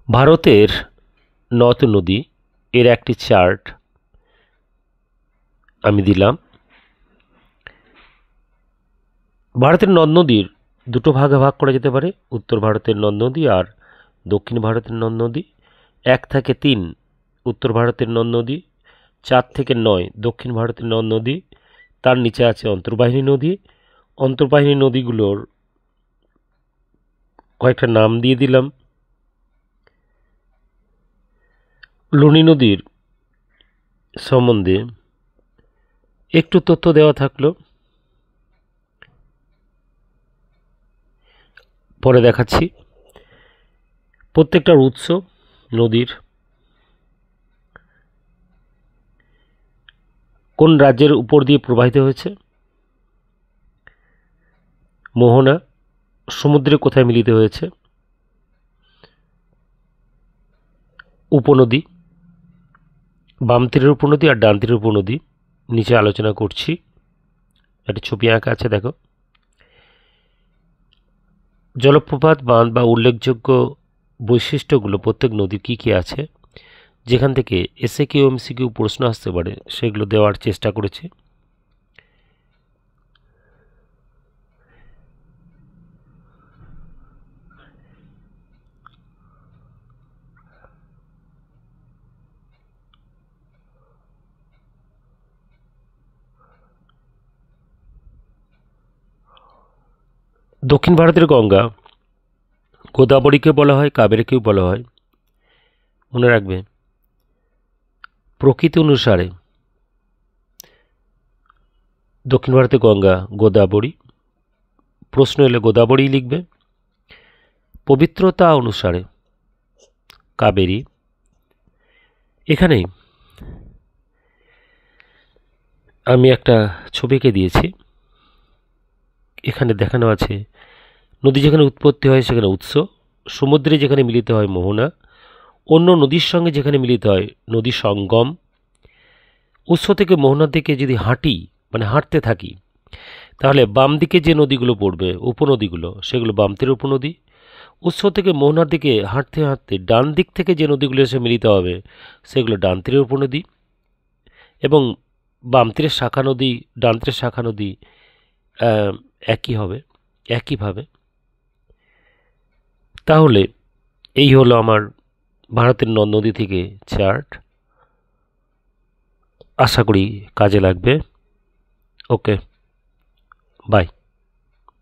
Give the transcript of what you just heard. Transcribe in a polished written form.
ভারতের নদ নদী এর একটি চার্ট আমি দিলাম। ভারতের নদ নদীর দুটো ভাগে ভাগ করা যেতে পারে, উত্তর ভারতের নদ নদী আর দক্ষিণ ভারতের নদ নদী। 1 থেকে 3 উত্তর ভারতের নদ নদী, 4 থেকে 9 দক্ষিণ ভারতের নদ নদী। তার নিচে আছে অন্তর্বাহিনী নদী। অন্তর্বাহিনী নদীগুলোর কয়েকটা নাম দিয়ে দিলাম। লুনি নদীর সম্বন্ধে একটু তথ্য দেওয়া থাকলো, পরে দেখাচ্ছি। প্রত্যেকটার উৎস নদীর, কোন রাজ্যের উপর দিয়ে প্রবাহিত হয়েছে, মোহনা সমুদ্রে কোথায় মিলিত হয়েছে, উপনদী, বাম তীরের উপনদী আর ডান তীরের উপনদী নিচে আলোচনা করছি। একটা ছবি আঁকা আছে, দেখো। জলপ্রপাত, বাঁধ বা উল্লেখযোগ্য বৈশিষ্ট্যগুলো প্রত্যেক নদীর কী কী আছে, যেখান থেকে এসএকিউ এমসিকিউ প্রশ্ন আসতে পারে সেগুলো দেওয়ার চেষ্টা করেছি। দক্ষিণ ভারতের গঙ্গা গোদাবরীকে বলা হয়, কাবেরীকেও বলা হয়। মনে রাখবে, প্রকৃতি অনুসারে দক্ষিণ ভারতের গঙ্গা গোদাবরী, প্রশ্ন এলে গোদাবরী লিখবে। পবিত্রতা অনুসারে কাবেরী। এখানে আমি একটা ছবিকে দিয়েছি, এখানে দেখানো আছে নদী যেখানে উৎপত্তি হয় সেখানে উৎস, সমুদ্রে যেখানে মিলিত হয় মোহনা, অন্য নদীর সঙ্গে যেখানে মিলিত হয় নদী সঙ্গম। উৎস থেকে মোহনার দিকে যদি হাঁটি, মানে হাঁটতে থাকি, তাহলে বাম দিকে যে নদীগুলো পড়বে উপনদীগুলো, সেগুলো বাম তীরের উপনদী। উৎস থেকে মোহনার দিকে হাঁটতে হাঁটতে ডান দিক থেকে যে নদীগুলো এসে মিলিত হবে সেগুলো ডান তীরের উপনদী, এবং বাম তীরের শাখা নদী ডান তীরের শাখা নদী একই হবে একইভাবে। তাহলে এই হলো আমার ভারতের নদ নদী থেকে চার্ট। আশা করি কাজে লাগবে। ওকে, বাই।